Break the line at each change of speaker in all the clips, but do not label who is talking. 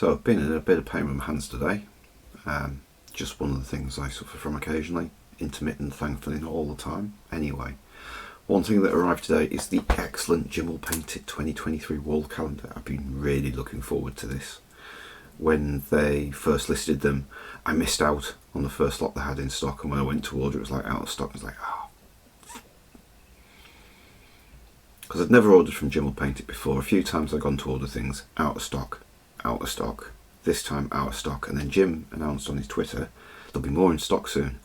So I've been in a bit of pain with my hands today. Just one of the things I suffer from occasionally. Intermittent, thankfully not all the time. Anyway, one thing that arrived today is the excellent Jim'll Paint It 2023 wall calendar. I've been really looking forward to this. When they first listed them, I missed out on the first lot they had in stock, and when I went to order it was like out of stock. I was like, oh. Because I'd never ordered from Jim'll Paint It before. A few times I'd gone to order things, out of stock, out of stock. This time out of stock, and then Jim announced on his Twitter there'll be more in stock soon.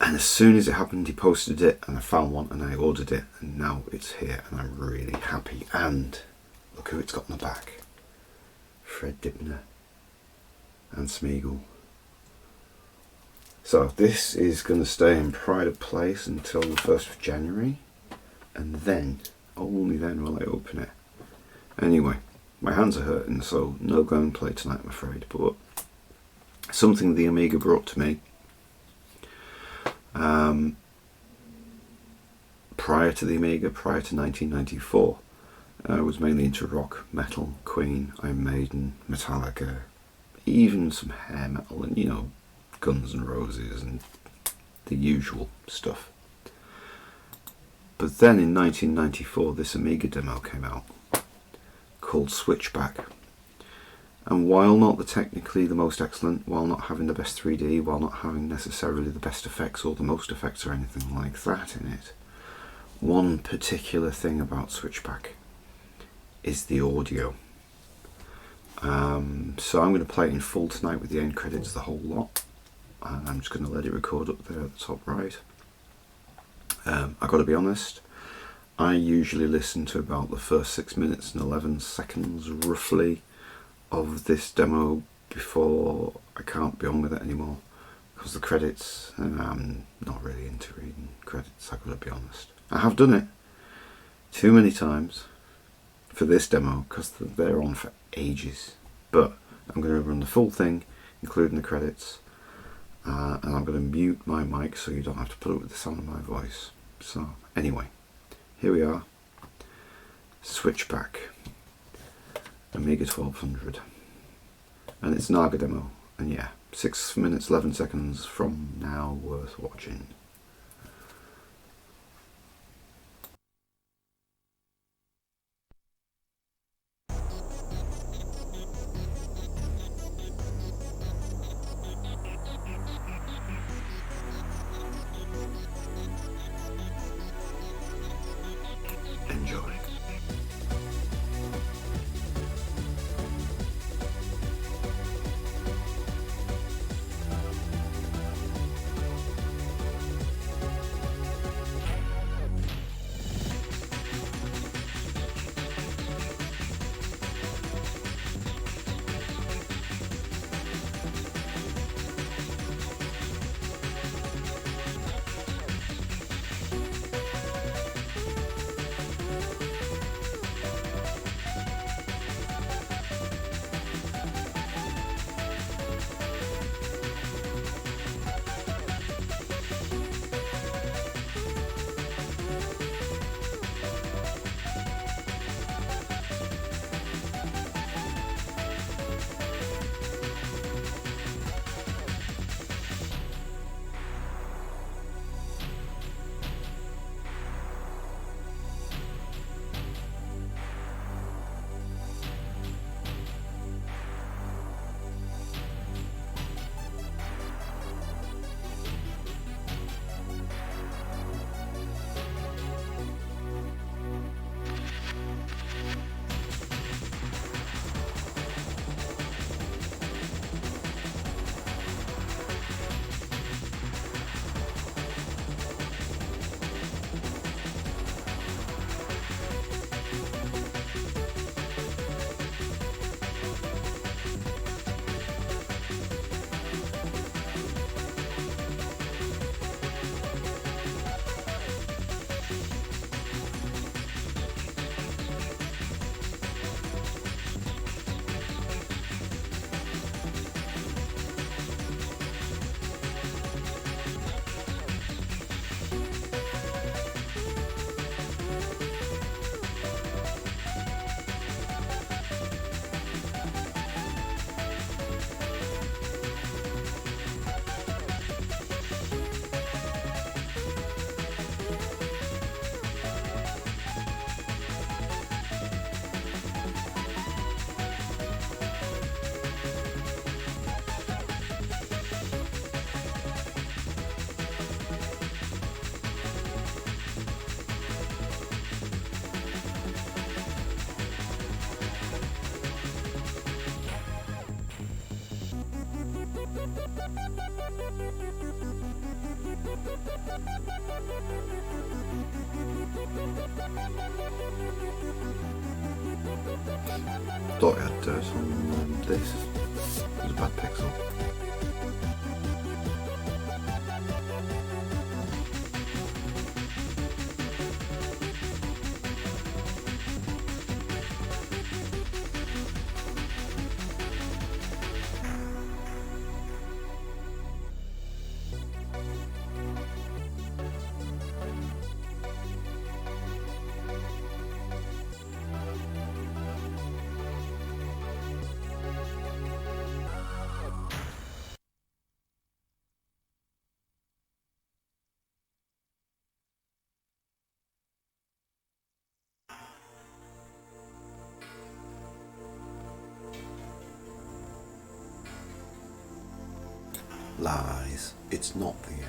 And as soon as it happened, he posted it, and I found one, and I ordered it, and now it's here, and I'm really happy. And look who it's got in the back. Fred Dibner and Smeagol. So this is going to stay in pride of place until the 1st of January, and then, only then will I open it. Anyway, my hands are hurting, so no gameplay tonight, I'm afraid, but something the Amiga brought to me prior to the Amiga, prior to 1994. I was mainly into rock, metal, Queen, Iron Maiden, Metallica, even some hair metal, and you know, Guns N' Roses and the usual stuff. But then in 1994 this Amiga demo came out called Switchback, and while not technically the most excellent, while not having the best 3D, while not having necessarily the best effects or the most effects or anything like that in it, one particular thing about Switchback is the audio. So I'm going to play it in full tonight with the end credits, the whole lot, and I'm just going to let it record up there at the top right. I've got to be honest, I usually listen to about the first 6 minutes and 11 seconds roughly of this demo before I can't be on with it anymore, because the credits, I'm not really into reading credits, I've got to be honest. I have done it too many times for this demo because they're on for ages, but I'm going to run the full thing including the credits, and I'm going to mute my mic so you don't have to put up with the sound of my voice. So anyway, here we are, Switchback Amiga 1200, and it's an AGA demo, and yeah, 6 minutes 11 seconds from now, worth watching. Enjoy. Thought I had dirt on this. It was a bad pixel. Lies. It's not the end.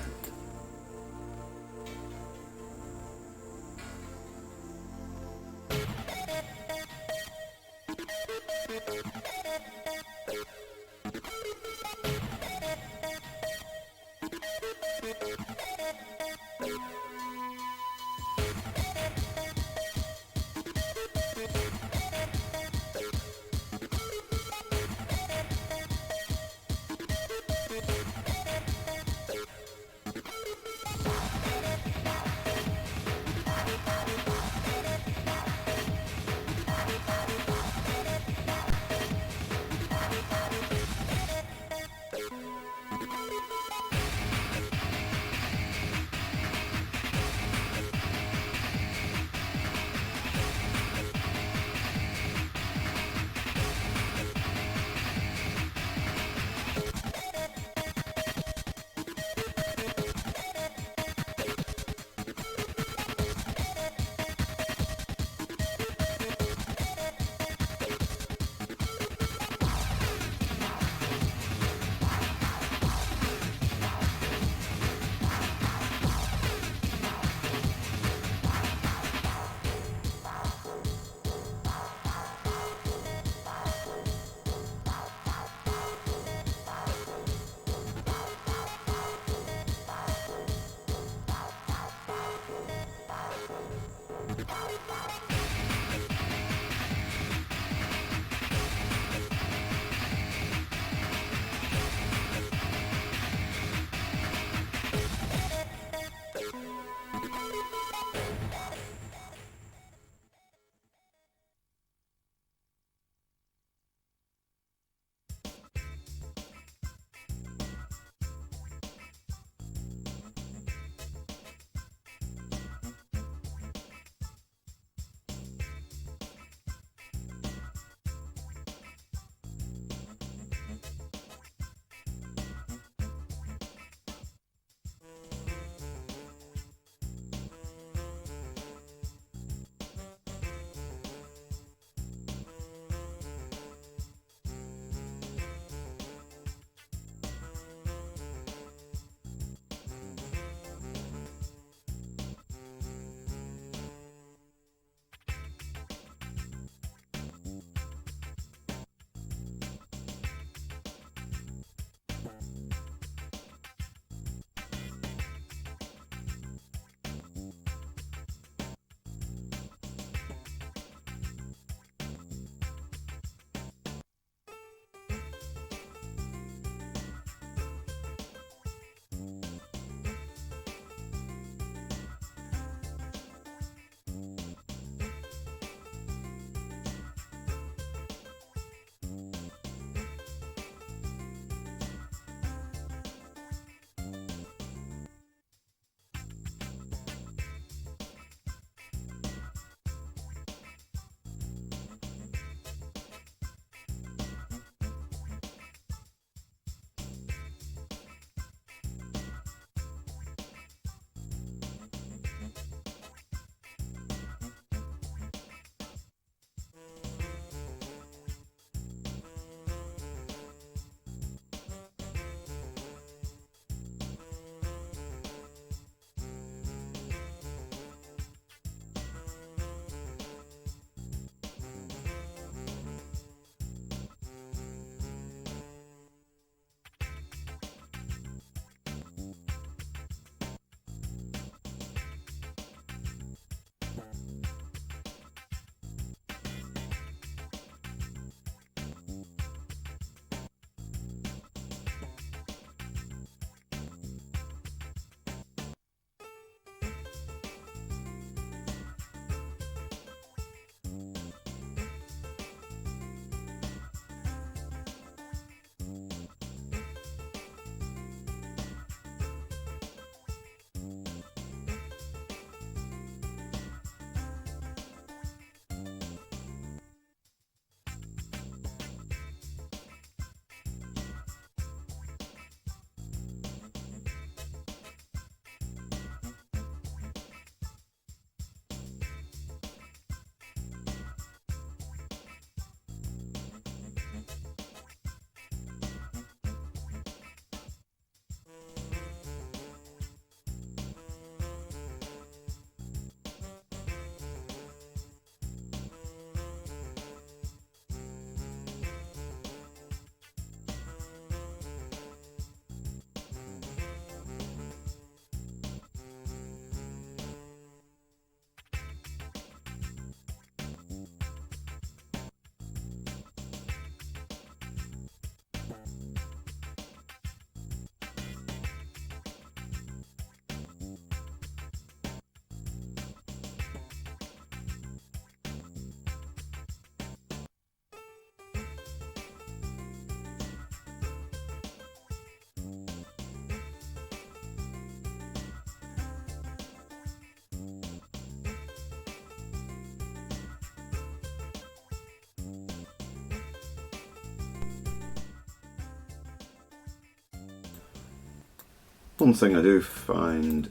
One thing I do find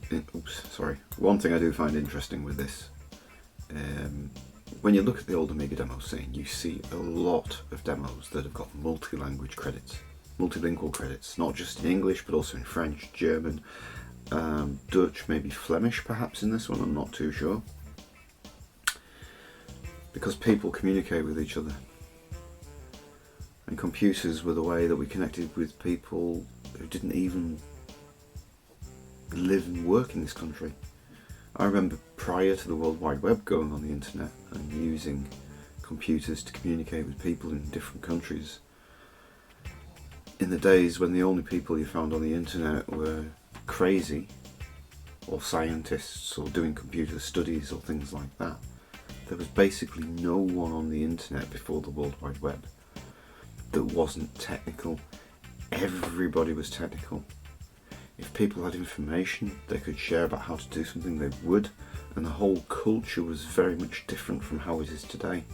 interesting with this, when you look at the old Amiga demo scene, you see a lot of demos that have got multi-language credits, multilingual credits, not just in English but also in French, German, Dutch, maybe Flemish perhaps in this one, I'm not too sure. Because people communicate with each other. And computers were the way that we connected with people who didn't even live and work in this country. I remember prior to the World Wide Web going on the internet and using computers to communicate with people in different countries. In the days when the only people you found on the internet were crazy, or scientists, or doing computer studies, or things like that. There was basically no one on the internet before the World Wide Web that wasn't technical. Everybody was technical. If people had information they could share about how to do something, they would, and the whole culture was very much different from how it is today.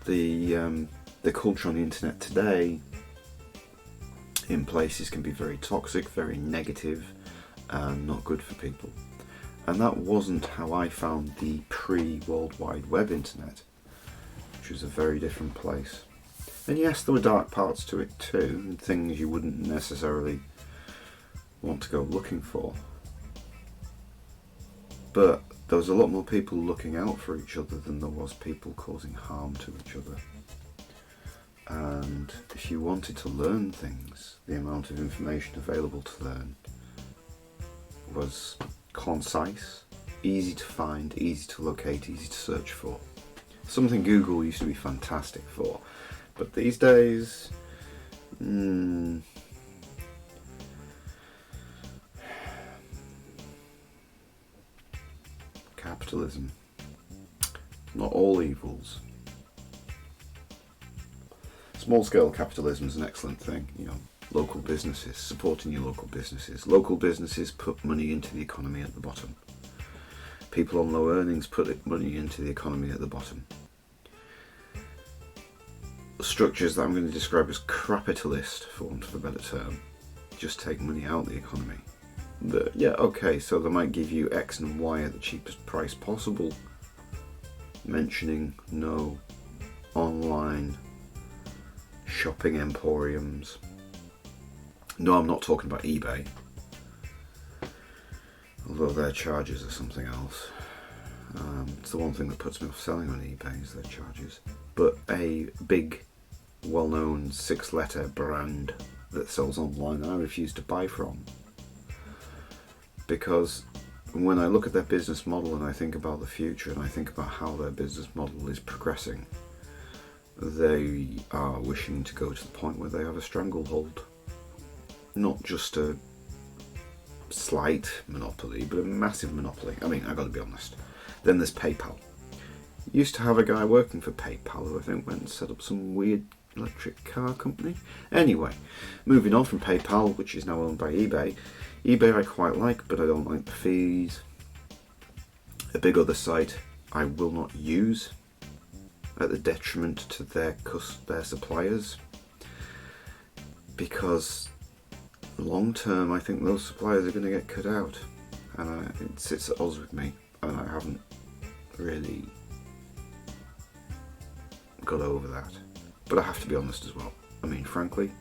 The culture on the internet today in places can be very toxic, very negative, and not good for people. And that wasn't how I found the pre-World Wide Web internet, which was a very different place. And yes, there were dark parts to it too, and things you wouldn't necessarily want to go looking for. But there was a lot more people looking out for each other than there was people causing harm to each other. And if you wanted to learn things, the amount of information available to learn was concise, easy to find, easy to locate, easy to search for. Something Google used to be fantastic for, but these days, capitalism, not all evils. Small-scale capitalism is an excellent thing, you know. Local businesses, supporting your local businesses. Local businesses put money into the economy at the bottom. People on low earnings put money into the economy at the bottom. Structures that I'm going to describe as capitalist, for want of a better term, just take money out of the economy. Yeah, okay, so they might give you X and Y at the cheapest price possible, mentioning no online shopping emporiums. No, I'm not talking about eBay, although their charges are something else. It's the one thing that puts me off selling on eBay is their charges. But a big, well-known 6-letter brand that sells online I refuse to buy from. Because when I look at their business model and I think about the future and I think about how their business model is progressing, they are wishing to go to the point where they have a stranglehold. Not just a slight monopoly, but a massive monopoly. I mean, I gotta be honest. Then there's PayPal. Used to have a guy working for PayPal who I think went and set up some weird electric car company. Anyway, moving on from PayPal, which is now owned by eBay. eBay I quite like, but I don't like the fees. A big other site I will not use at the detriment to their suppliers, because long term I think those suppliers are going to get cut out, and it sits at odds with me, and I haven't really got over that. But I have to be honest as well. I mean, frankly,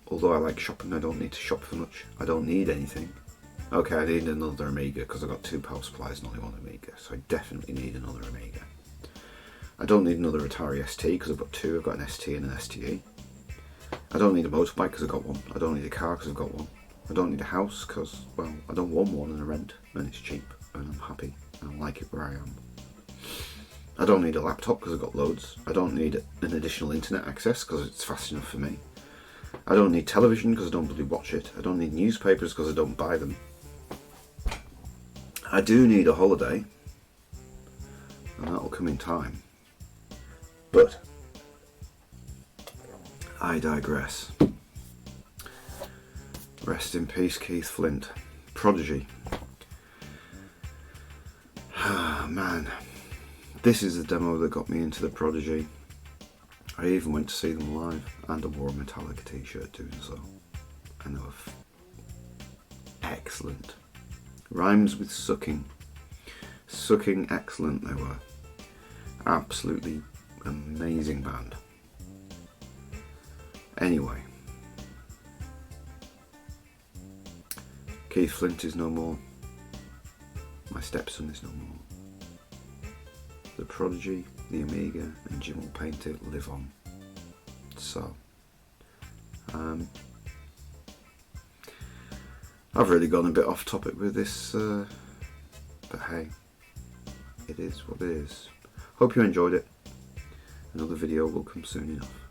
although I like shopping, I don't need to shop for much. I don't need anything. Okay, I need another Amiga because I've got 2 power supplies and only 1 Amiga, so I definitely need another Amiga. I don't need another Atari ST because I've got 2. I've got an ST and an STE. I don't need a motorbike because I've got 1. I don't need a car because I've got 1. I don't need a house because, well, I don't want one and I rent, and it's cheap, and I'm happy, and I like it where I am. I don't need a laptop because I've got loads. I don't need an additional internet access because it's fast enough for me. I don't need television because I don't really watch it. I don't need newspapers because I don't buy them. I do need a holiday, and that'll come in time. But I digress. Rest in peace, Keith Flint. Prodigy. Ah, man. This is the demo that got me into the Prodigy. I even went to see them live, and I wore a Metallica t-shirt doing so. And they were excellent. Rhymes with sucking. Sucking excellent they were. Absolutely amazing band. Anyway, Keith Flint is no more. My stepson is no more. The Prodigy, the Amiga, and Jim will paint it live on. So, I've really gone a bit off topic with this, but hey, it is what it is. Hope you enjoyed it. Another video will come soon enough.